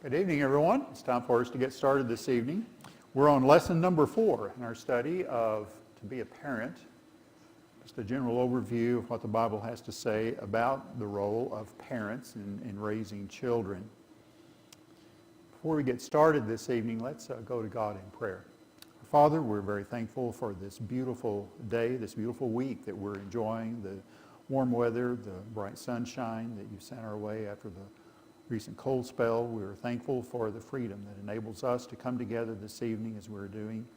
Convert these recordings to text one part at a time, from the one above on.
Good evening, everyone. It's time for us to get started this evening. We're on lesson number 4 in our study of to be a parent. Just a general overview of what the Bible has to say about the role of parents in raising children. Before we get started this evening, let's go to God in prayer. Father, we're very thankful for this beautiful day, this beautiful week that we're enjoying, the warm weather, the bright sunshine that you've sent our way after the recent cold spell. We are thankful for the freedom that enables us to come together this evening as we're doing,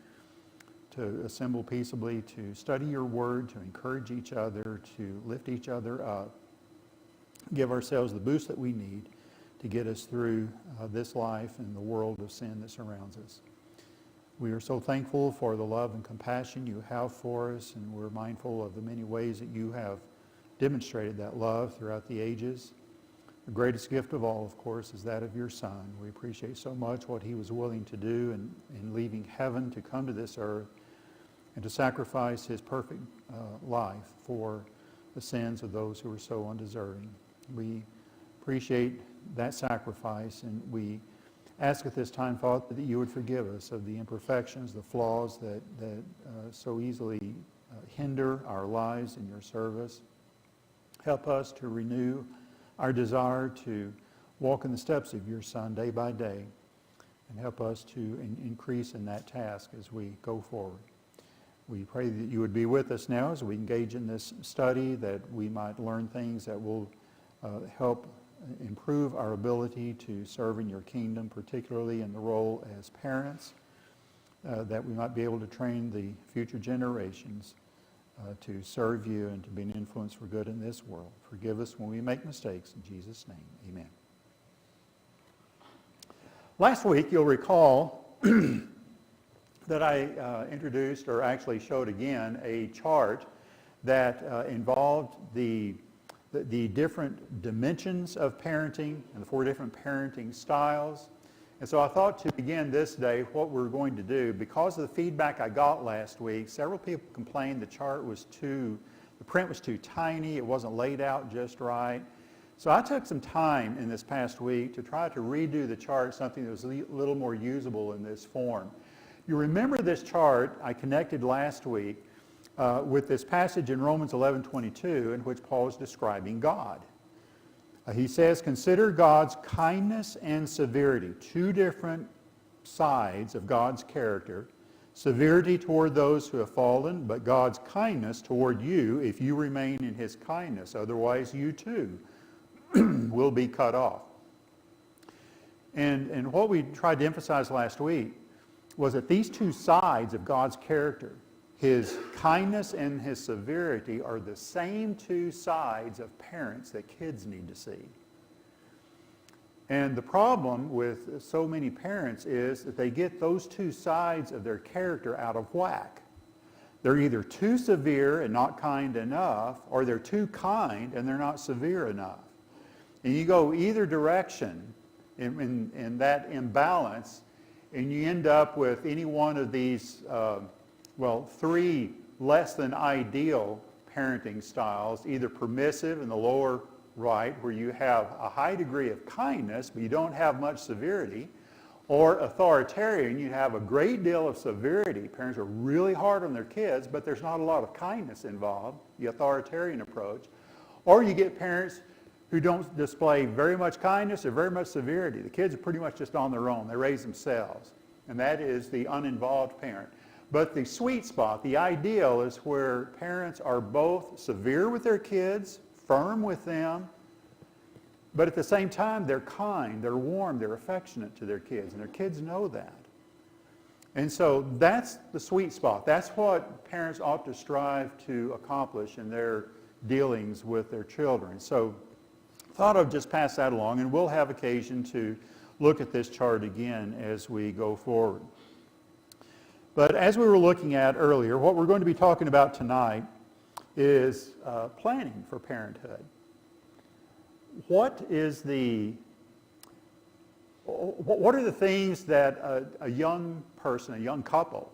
to assemble peaceably, to study your word, to encourage each other, to lift each other up, give ourselves the boost that we need to get us through this life and the world of sin that surrounds us. We are so thankful for the love and compassion you have for us, and we're mindful of the many ways that you have demonstrated that love throughout the ages. The greatest gift of all, of course, is that of your Son. We appreciate so much what he was willing to do in leaving heaven to come to this earth and to sacrifice his perfect life for the sins of those who are so undeserving. We appreciate that sacrifice, and we ask at this time, Father, that you would forgive us of the imperfections, the flaws that so easily hinder our lives in your service. Help us to renew our desire to walk in the steps of your Son day by day, and help us to increase in that task as we go forward. We pray that you would be with us now as we engage in this study, that we might learn things that will help improve our ability to serve in your kingdom, particularly in the role as parents, that we might be able to train the future generations to serve you and to be an influence for good in this world. Forgive us when we make mistakes. In Jesus' name, amen. Last week, you'll recall that I introduced, or actually showed again, a chart that involved the different dimensions of parenting and the 4 different parenting styles. And so I thought to begin this day what we're going to do, because of the feedback I got last week, several people complained the print was too tiny, it wasn't laid out just right. So I took some time in this past week to try to redo the chart, something that was a little more usable in this form. You remember this chart I connected last week with this passage in Romans 11:22 in which Paul is describing God. He says, consider God's kindness and severity, 2 different sides of God's character. Severity toward those who have fallen, but God's kindness toward you if you remain in his kindness. Otherwise, you too will be cut off. And what we tried to emphasize last week was that these 2 sides of God's character, his kindness and his severity, are the same 2 sides of parents that kids need to see. And the problem with so many parents is that they get those 2 sides of their character out of whack. They're either too severe and not kind enough, or they're too kind and they're not severe enough. And you go either direction in that imbalance, and you end up with any one of these 3 less than ideal parenting styles, either permissive in the lower right, where you have a high degree of kindness, but you don't have much severity, or authoritarian, you have a great deal of severity. Parents are really hard on their kids, but there's not a lot of kindness involved, the authoritarian approach. Or you get parents who don't display very much kindness or very much severity. The kids are pretty much just on their own. They raise themselves. And that is the uninvolved parent. But the sweet spot, the ideal, is where parents are both severe with their kids, firm with them, but at the same time they're kind, they're warm, they're affectionate to their kids, and their kids know that. And so that's the sweet spot. That's what parents ought to strive to accomplish in their dealings with their children. So I thought I'd just pass that along, and we'll have occasion to look at this chart again as we go forward. But as we were looking at earlier, what we're going to be talking about tonight is planning for parenthood. What are the things that a young person, a young couple,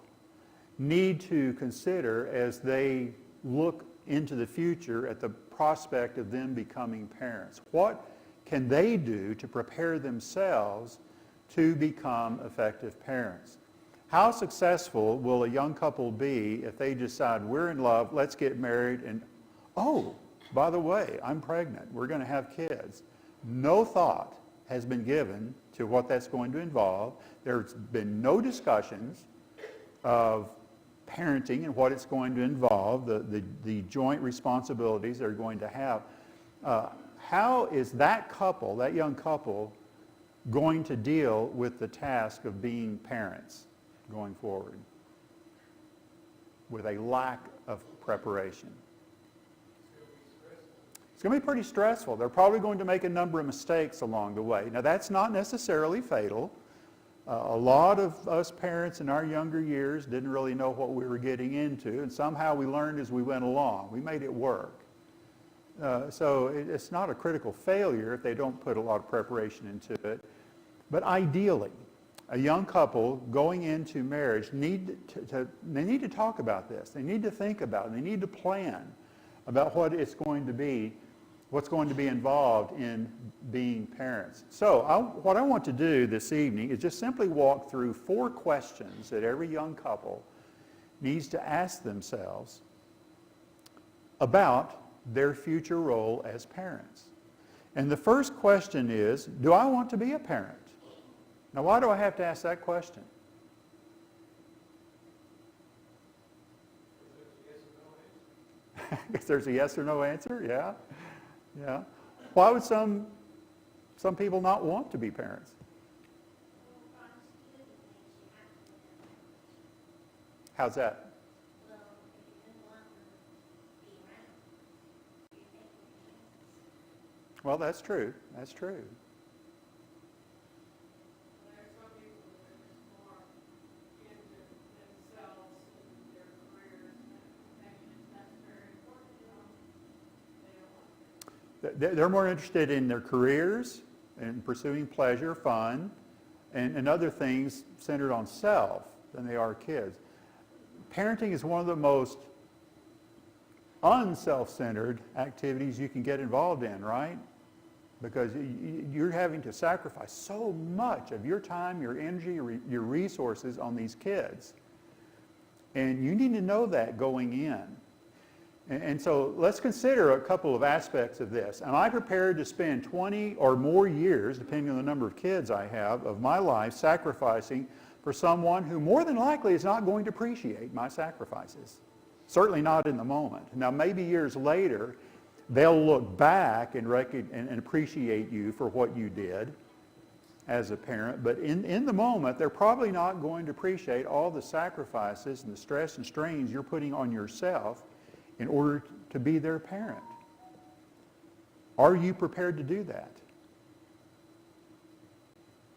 need to consider as they look into the future at the prospect of them becoming parents? What can they do to prepare themselves to become effective parents. How successful will a young couple be if they decide, we're in love, let's get married, and oh, by the way, I'm pregnant, we're going to have kids. No thought has been given to what that's going to involve. There's been no discussions of parenting and what it's going to involve, the joint responsibilities they're going to have. How is that couple, that young couple, going to deal with the task of being parents going forward with a lack of preparation? It's going to be pretty stressful. They're probably going to make a number of mistakes along the way. Now, that's not necessarily fatal. A lot of us parents in our younger years didn't really know what we were getting into, and somehow we learned as we went along. We made it work. So it's not a critical failure if they don't put a lot of preparation into it. But ideally, a young couple going into marriage they need to talk about this. They need to think about it. They need to plan about what it's going to be, what's going to be involved in being parents. So what I want to do this evening is just simply walk through 4 questions that every young couple needs to ask themselves about their future role as parents. And the first question is, do I want to be a parent? Now, why do I have to ask that question? Because there's a yes or no answer? Yeah. Yeah. Why would some people not want to be parents? How's that? Well, that's true. That's true. They're more interested in their careers and pursuing pleasure, fun, and other things centered on self than they are kids. Parenting is one of the most unself-centered activities you can get involved in, right? Because you're having to sacrifice so much of your time, your energy, your resources on these kids. And you need to know that going in. And so let's consider a couple of aspects of this. Am I prepared to spend 20 or more years, depending on the number of kids I have, of my life sacrificing for someone who more than likely is not going to appreciate my sacrifices? Certainly not in the moment. Now, maybe years later, they'll look back and appreciate you for what you did as a parent. But in the moment, they're probably not going to appreciate all the sacrifices and the stress and strains you're putting on yourself in order to be their parent. Are you prepared to do that?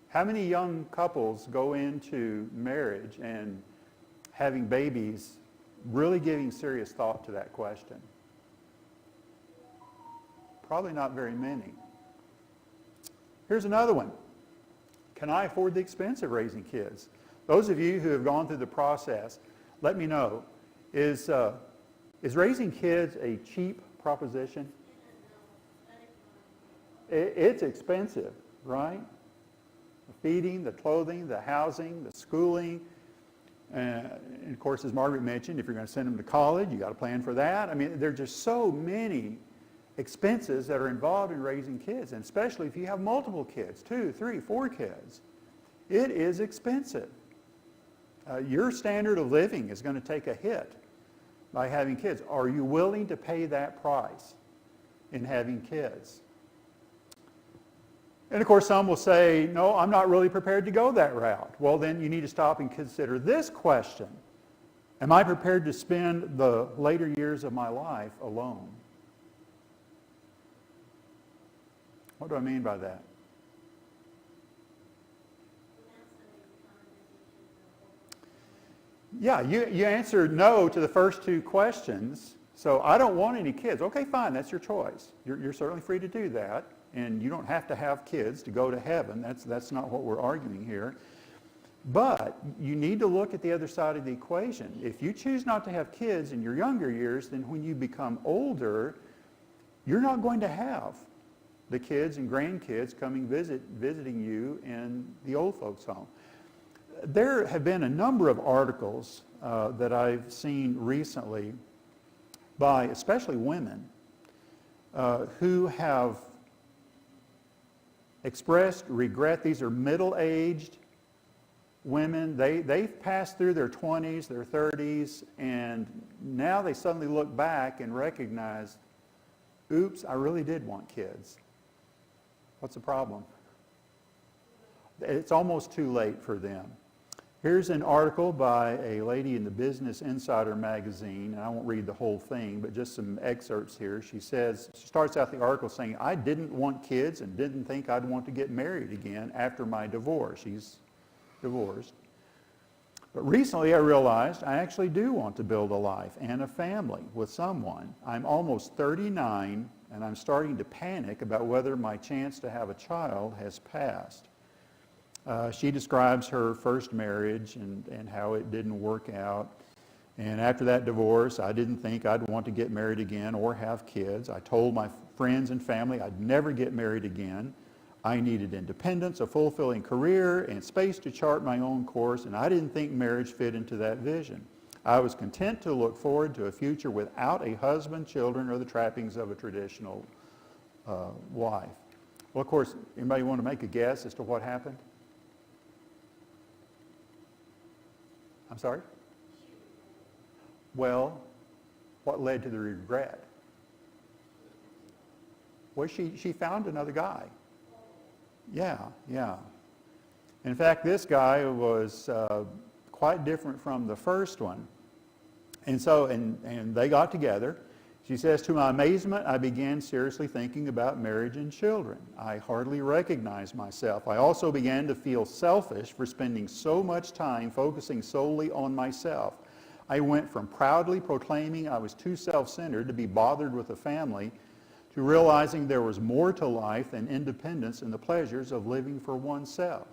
How many young couples go into marriage and having babies really giving serious thought to that question? Probably not very many. Here's another one. Can I afford the expense of raising kids? Those of you who have gone through the process, let me know. Is raising kids a cheap proposition? It's expensive, right? The feeding, the clothing, the housing, the schooling. And of course, as Margaret mentioned, if you're going to send them to college, you got to plan for that. I mean, there are just so many expenses that are involved in raising kids, and especially if you have multiple kids, 2, 3, 4 kids. It is expensive. Your standard of living is going to take a hit by having kids. Are you willing to pay that price in having kids? And of course, some will say, no, I'm not really prepared to go that route. Well, then you need to stop and consider this question. Am I prepared to spend the later years of my life alone? What do I mean by that? Yeah, you answered no to the first 2 questions. So I don't want any kids. Okay, fine, that's your choice. You're certainly free to do that. And you don't have to have kids to go to heaven. That's not what we're arguing here. But you need to look at the other side of the equation. If you choose not to have kids in your younger years, then when you become older, you're not going to have the kids and grandkids coming visiting you in the old folks' home. There have been a number of articles that I've seen recently by especially women who have expressed regret. These are middle-aged women. They've passed through their 20s, their 30s, and now they suddenly look back and recognize, oops, I really did want kids. What's the problem? It's almost too late for them. Here's an article by a lady in the Business Insider magazine, and I won't read the whole thing, but just some excerpts here. She starts out the article saying, I didn't want kids and didn't think I'd want to get married again after my divorce. She's divorced. But recently I realized I actually do want to build a life and a family with someone. I'm almost 39, and I'm starting to panic about whether my chance to have a child has passed. She describes her first marriage and how it didn't work out. And after that divorce, I didn't think I'd want to get married again or have kids. I told my friends and family I'd never get married again. I needed independence, a fulfilling career, and space to chart my own course, and I didn't think marriage fit into that vision. I was content to look forward to a future without a husband, children, or the trappings of a traditional wife. Well, of course, anybody want to make a guess as to what happened? I'm sorry? Well, what led to the regret? Well, she found another guy. Yeah. In fact, this guy was quite different from the first one. And so, and they got together. She says, to my amazement, I began seriously thinking about marriage and children. I hardly recognized myself. I also began to feel selfish for spending so much time focusing solely on myself. I went from proudly proclaiming I was too self-centered to be bothered with a family to realizing there was more to life than independence and the pleasures of living for oneself.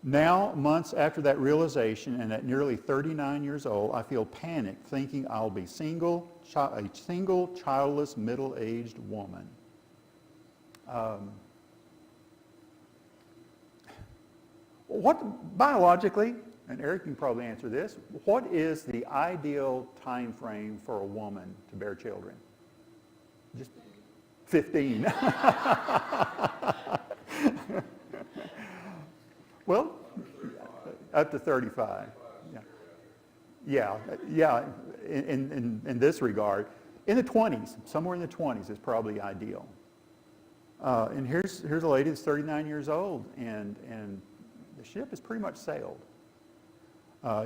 Now, months after that realization, and at nearly 39 years old, I feel panicked thinking I'll be a single, childless, middle-aged woman. What, biologically, and Eric can probably answer this, what is the ideal time frame for a woman to bear children? Just 15. Well, up to 35. Yeah. In this regard, in the 20s, somewhere in the 20s is probably ideal. And here's a lady that's 39 years old, and the ship has pretty much sailed.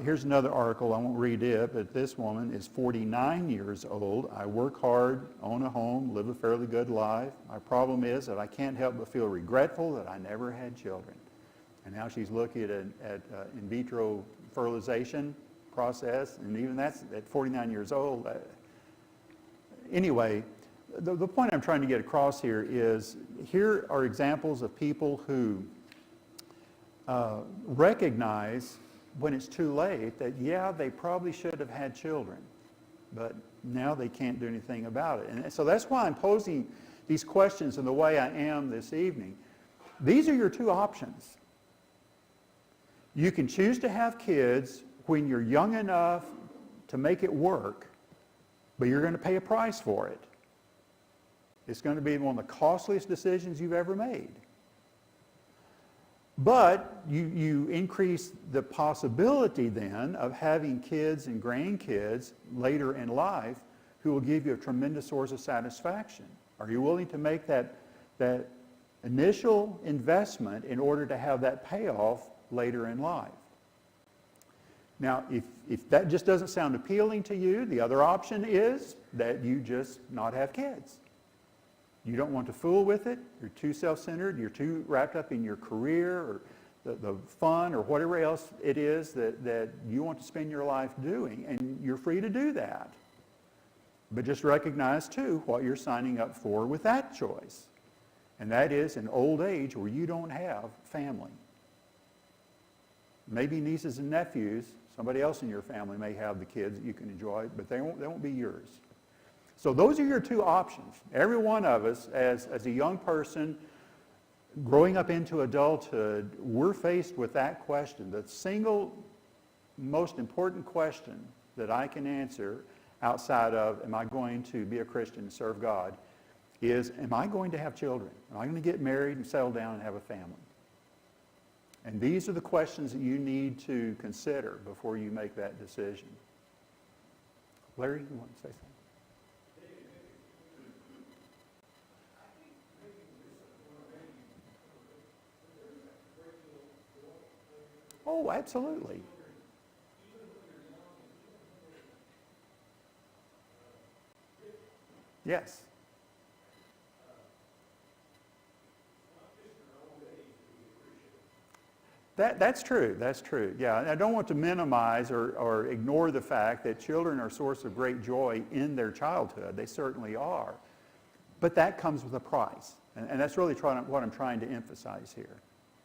Here's another article. I won't read it, but this woman is 49 years old. I work hard, own a home, live a fairly good life. My problem is that I can't help but feel regretful that I never had children. And now she's looking at in vitro fertilization process, and even that's at 49 years old. Anyway, the point I'm trying to get across here is, here are examples of people who recognize when it's too late that, yeah, they probably should have had children, but now they can't do anything about it. And so that's why I'm posing these questions in the way I am this evening. These are your two options. You can choose to have kids when you're young enough to make it work, but you're going to pay a price for it. It's going to be one of the costliest decisions you've ever made. But you increase the possibility then of having kids and grandkids later in life who will give you a tremendous source of satisfaction. Are you willing to make that initial investment in order to have that payoff later in life? Now, if that just doesn't sound appealing to you, the other option is that you just not have kids. You don't want to fool with it. You're too self-centered. You're too wrapped up in your career or the fun or whatever else it is that you want to spend your life doing. And you're free to do that. But just recognize, too, what you're signing up for with that choice. And that is an old age where you don't have family. Maybe nieces and nephews, somebody else in your family may have the kids that you can enjoy, but they won't be yours. So those are your two options. Every one of us, as a young person, growing up into adulthood, we're faced with that question. The single most important question that I can answer outside of, am I going to be a Christian and serve God, is, am I going to have children? Am I going to get married and settle down and have a family? And these are the questions that you need to consider before you make that decision. Larry, you want to say something? Oh, absolutely. Yes. That's true. That's true. Yeah, and I don't want to minimize or ignore the fact that children are a source of great joy in their childhood. They certainly are. But that comes with a price. And that's really what I'm trying to emphasize here.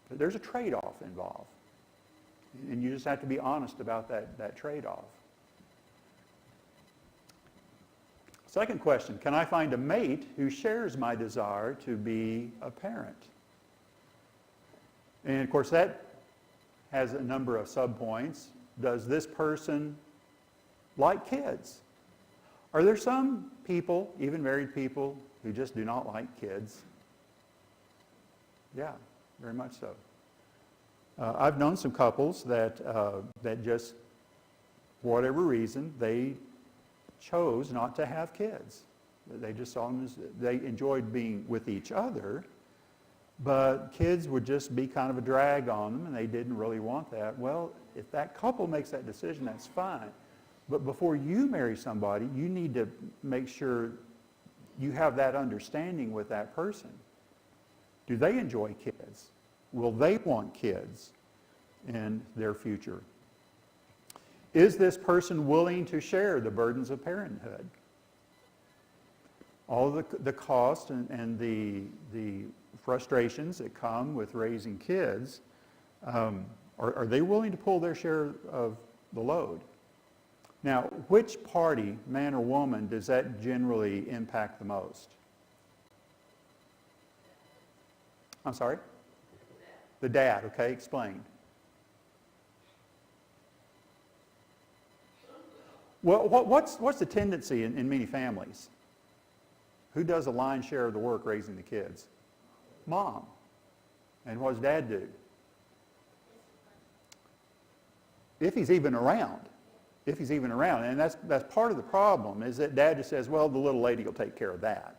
There's a trade-off involved. And you just have to be honest about that trade-off. Second question, can I find a mate who shares my desire to be a parent? And of course that has a number of subpoints. Does this person like kids? Are there some people, even married people, who just do not like kids? Yeah, very much so. I've known some couples that just, for whatever reason, they chose not to have kids. They just saw them as, they enjoyed being with each other, but kids would just be kind of a drag on them, and they didn't really want that. Well, if that couple makes that decision, that's fine. But before you marry somebody, you need to make sure you have that understanding with that person. Do they enjoy kids? Will they want kids in their future? Is this person willing to share the burdens of parenthood? All the cost and the frustrations that come with raising kids, are they willing to pull their share of the load? Now, which party, man or woman, does that generally impact the most? I'm sorry? The dad, okay, explain. Well, what's the tendency in many families? Who does the lion's share of the work raising the kids? Mom. And what does dad do? If he's even around. If he's even around. And that's part of the problem, is that dad just says, well, the little lady will take care of that.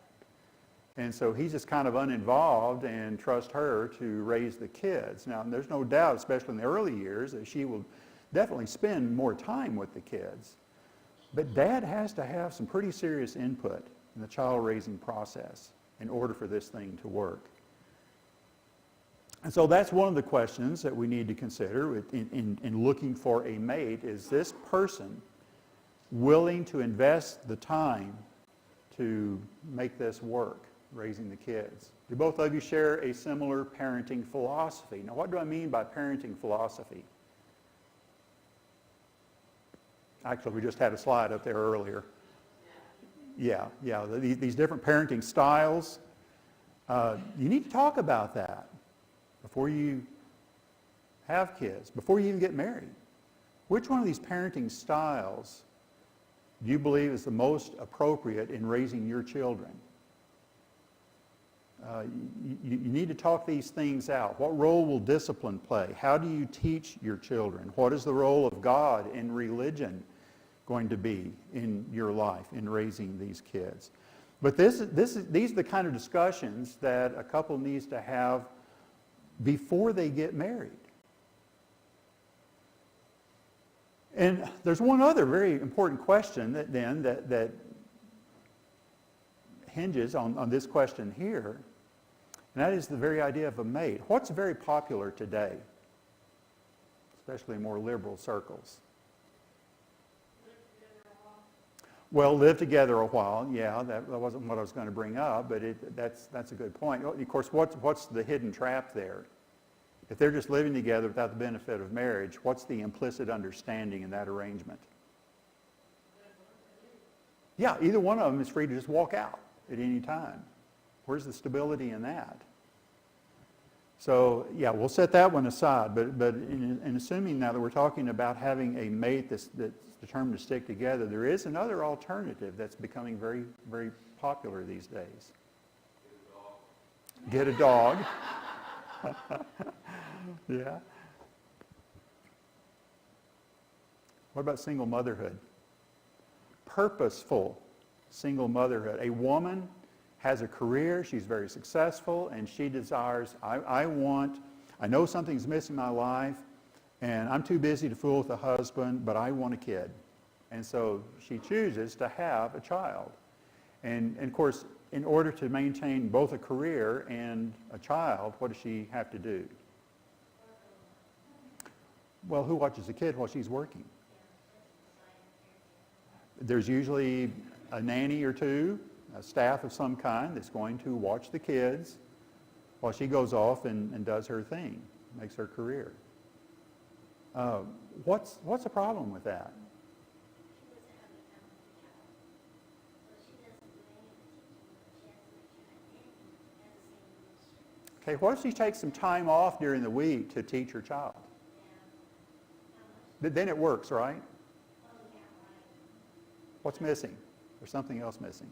And so he's just kind of uninvolved and trusts her to raise the kids. Now, there's no doubt, especially in the early years, that she will definitely spend more time with the kids. But dad has to have some pretty serious input in the child raising process in order for this thing to work. And so that's one of the questions that we need to consider in looking for a mate. Is this person willing to invest the time to make this work, raising the kids? Do both of you share a similar parenting philosophy? Now, what do I mean by parenting philosophy? Actually, we just had a slide up there earlier. Yeah, these different parenting styles. You need to talk about that before you have kids, before you even get married. Which one of these parenting styles do you believe is the most appropriate in raising your children? You need to talk these things out. What role will discipline play? How do you teach your children? What is the role of God and religion going to be in your life in raising these kids? But these are the kind of discussions that a couple needs to have before they get married. And there's one other very important question that hinges on this question here, and that is the very idea of a mate. What's very popular today, especially in more liberal circles? Well, live together a while. Yeah, that wasn't what I was going to bring up, but that's a good point. Of course, what's the hidden trap there? If they're just living together without the benefit of marriage, what's the implicit understanding in that arrangement? Yeah, either one of them is free to just walk out at any time. Where's the stability in that? So, yeah, we'll set that one aside. But in assuming now that we're talking about having a mate that's determined to stick together, there is another alternative that's becoming very, very popular these days. Get a dog. Yeah. What about single motherhood? Purposeful single motherhood. A woman has a career, she's very successful, and she desires, I know something's missing in my life, and I'm too busy to fool with a husband, but I want a kid. And so she chooses to have a child. And of course, in order to maintain both a career and a child, what does she have to do? Well, who watches the kid while she's working? There's usually a nanny or two, a staff of some kind that's going to watch the kids while she goes off and does her thing, makes her career. What's the problem with that? Okay, what if she takes some time off during the week to teach her child? Then it works, right? What's missing? There's something else missing.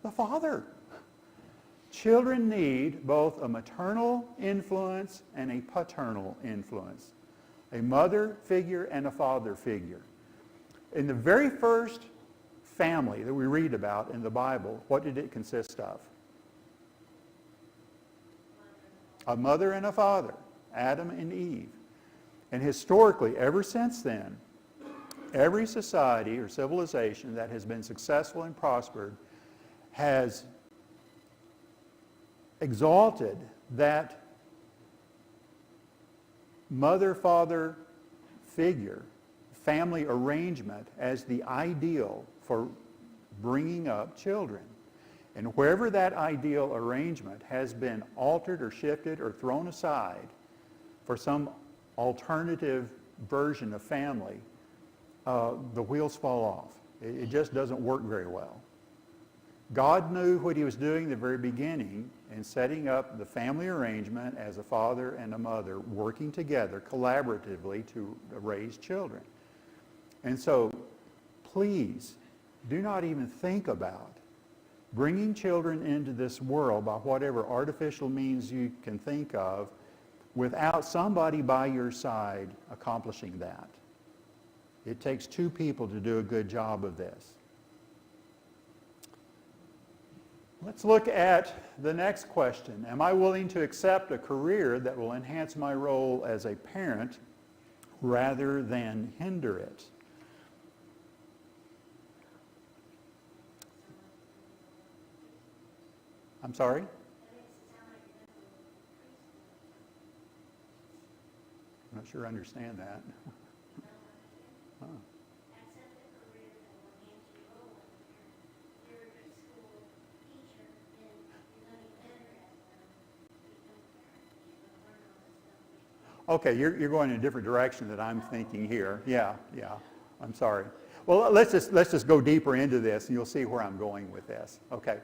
The father. Children need both a maternal influence and a paternal influence. A mother figure and a father figure. In the very first family that we read about in the Bible, what did it consist of? A mother and a father, Adam and Eve. And historically, ever since then, every society or civilization that has been successful and prospered has exalted that mother-father figure, family arrangement, as the ideal for bringing up children. And wherever that ideal arrangement has been altered or shifted or thrown aside for some alternative version of family, the wheels fall off. It just doesn't work very well. God knew what he was doing at the very beginning in setting up the family arrangement as a father and a mother working together collaboratively to raise children. And so, please, do not even think about bringing children into this world by whatever artificial means you can think of without somebody by your side accomplishing that. It takes two people to do a good job of this. Let's look at the next question. Am I willing to accept a career that will enhance my role as a parent rather than hinder it? I'm sorry? I'm not sure I understand that. Huh. Okay, you're going in a different direction than I'm thinking here. Yeah. I'm sorry. Well, let's just go deeper into this, and you'll see where I'm going with this. Okay.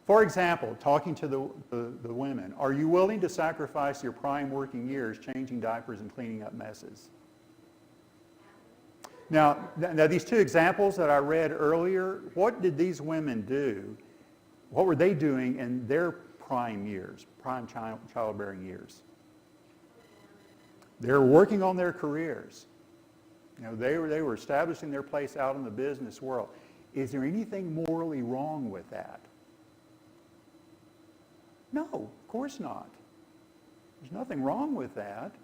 For example, talking to the women, are you willing to sacrifice your prime working years changing diapers and cleaning up messes? Now these two examples that I read earlier, what did these women do? What were they doing in their prime years, prime childbearing years? They were working on their careers. They were establishing their place out in the business world. Is there anything morally wrong with that? No, of course not. There's nothing wrong with that.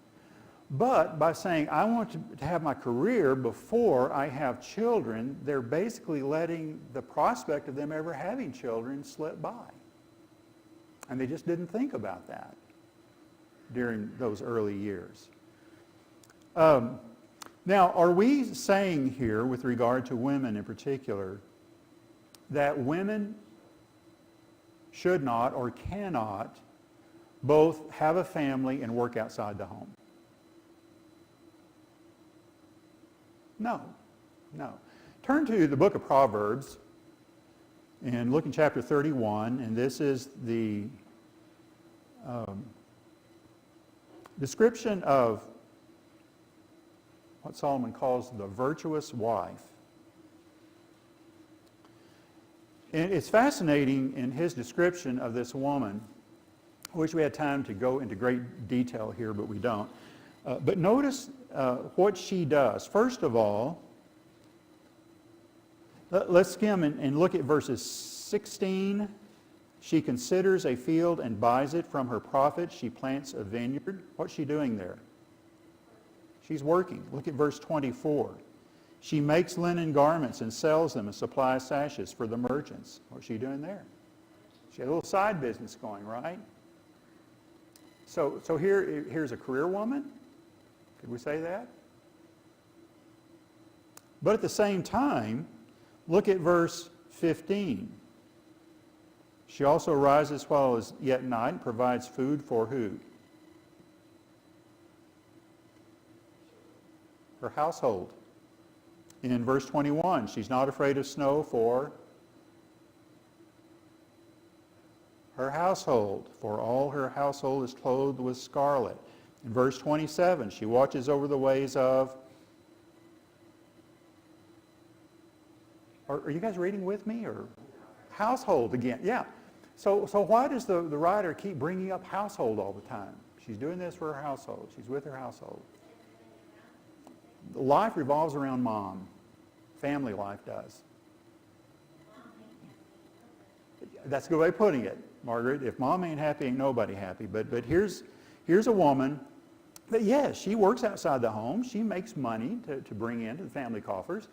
But by saying, I want to have my career before I have children, they're basically letting the prospect of them ever having children slip by. And they just didn't think about that during those early years. Now, are we saying here, with regard to women in particular, that women should not or cannot both have a family and work outside the home? No. Turn to the book of Proverbs and look in chapter 31, and this is the description of what Solomon calls the virtuous wife. And it's fascinating in his description of this woman. I wish we had time to go into great detail here, but we don't. But notice what she does. First of all, let's skim and look at verses 16. She considers a field and buys it from her profit. She plants a vineyard. What's she doing there? She's working. Look at verse 24. She makes linen garments and sells them and supplies sashes for the merchants. What's she doing there? She had a little side business going, right? So here's a career woman. Could we say that? But at the same time, look at verse 15. She also rises while it is yet night and provides food for who? Her household. In verse 21, she's not afraid of snow for her household, for all her household is clothed with scarlet. In verse 27, she watches over the ways of... Are you guys reading with me? Or household again? Yeah. So why does the writer keep bringing up household all the time? She's doing this for her household. She's with her household. Life revolves around mom. Family life does. That's a good way of putting it, Margaret. If mom ain't happy, ain't nobody happy. But here's a woman that, yes, she works outside the home. She makes money to bring into the family coffers.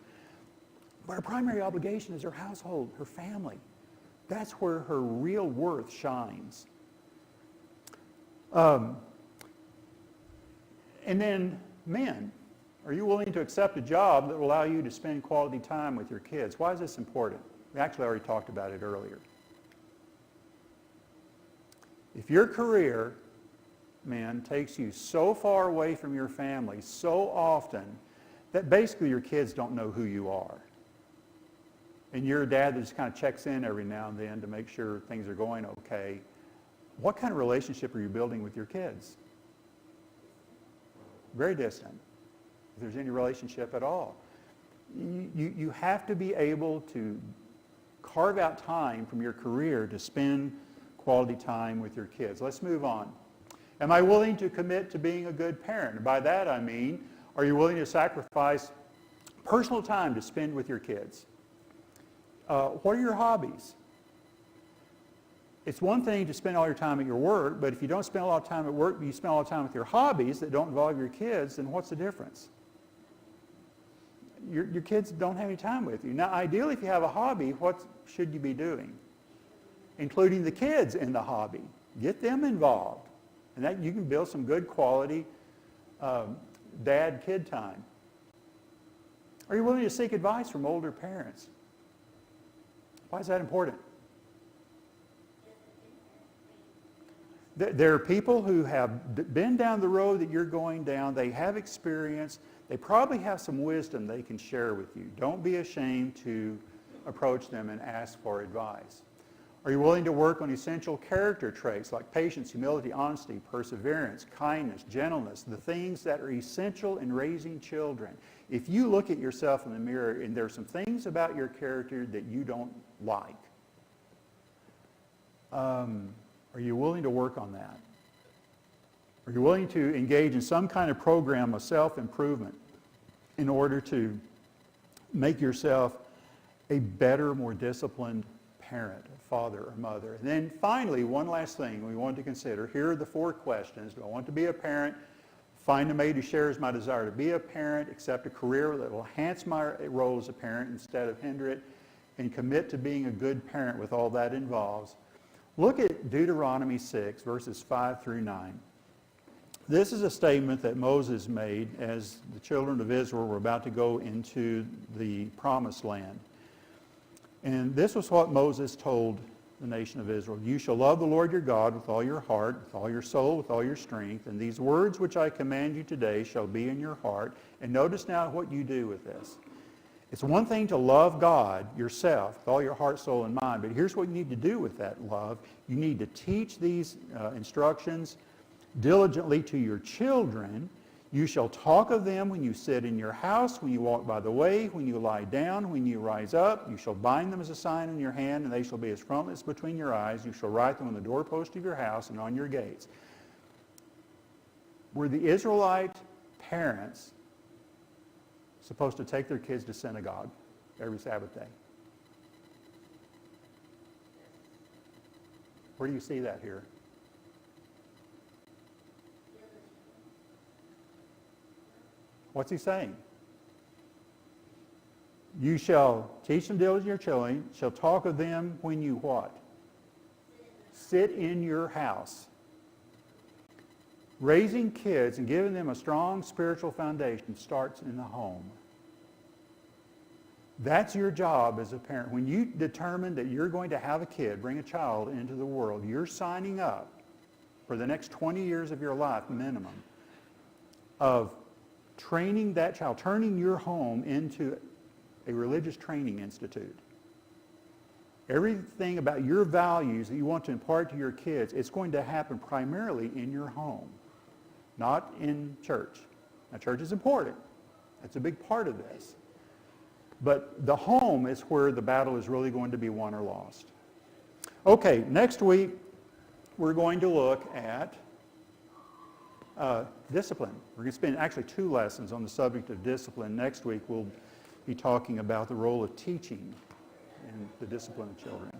But her primary obligation is her household, her family. That's where her real worth shines. And then, men, are you willing to accept a job that will allow you to spend quality time with your kids? Why is this important? We actually already talked about it earlier. If your career, man, takes you so far away from your family so often that basically your kids don't know who you are, and you're a dad that just kind of checks in every now and then to make sure things are going okay, what kind of relationship are you building with your kids? Very distant, if there's any relationship at all. You have to be able to carve out time from your career to spend quality time with your kids. Let's move on. Am I willing to commit to being a good parent? And by that I mean, are you willing to sacrifice personal time to spend with your kids? What are your hobbies? It's one thing to spend all your time at your work, but if you don't spend a lot of time at work, but you spend a lot of time with your hobbies that don't involve your kids, then what's the difference? Your kids don't have any time with you. Now, ideally, if you have a hobby, what should you be doing? Including the kids in the hobby. Get them involved. And that you can build some good quality dad-kid time. Are you willing to seek advice from older parents? Why is that important? There are people who have been down the road that you're going down. They have experience. They probably have some wisdom they can share with you. Don't be ashamed to approach them and ask for advice. Are you willing to work on essential character traits like patience, humility, honesty, perseverance, kindness, gentleness, the things that are essential in raising children? If you look at yourself in the mirror and there are some things about your character that you don't like, are you willing to work on that? Are you willing to engage in some kind of program of self-improvement in order to make yourself a better, more disciplined parent, father or mother? And then finally, one last thing we want to consider. Here are the 4 questions. Do I want to be a parent? Find a mate who shares my desire to be a parent, accept a career that will enhance my role as a parent instead of hinder it, and commit to being a good parent with all that involves. Look at Deuteronomy 6, verses 5 through 9. This is a statement that Moses made as the children of Israel were about to go into the promised land. And this was what Moses told the nation of Israel. You shall love the Lord your God with all your heart, with all your soul, with all your strength. And these words which I command you today shall be in your heart. And notice now what you do with this. It's one thing to love God yourself with all your heart, soul, and mind, but here's what you need to do with that love. You need to teach these instructions diligently to your children. You shall talk of them when you sit in your house, when you walk by the way, when you lie down, when you rise up. You shall bind them as a sign in your hand, and they shall be as frontlets between your eyes. You shall write them on the doorpost of your house and on your gates. Were the Israelite parents supposed to take their kids to synagogue every Sabbath day? Where do you see that here? What's he saying? You shall teach them diligently your children, shall talk of them when you what? Sit in your house. Raising kids and giving them a strong spiritual foundation starts in the home. That's your job as a parent. When you determine that you're going to have a kid, bring a child into the world, you're signing up for the next 20 years of your life minimum of training that child, turning your home into a religious training institute. Everything about your values that you want to impart to your kids, it's going to happen primarily in your home, not in church. Now, church is important. That's a big part of this. But the home is where the battle is really going to be won or lost. Okay, next week we're going to look at discipline. We're going to spend actually 2 lessons on the subject of discipline. Next week we'll be talking about the role of teaching in the discipline of children.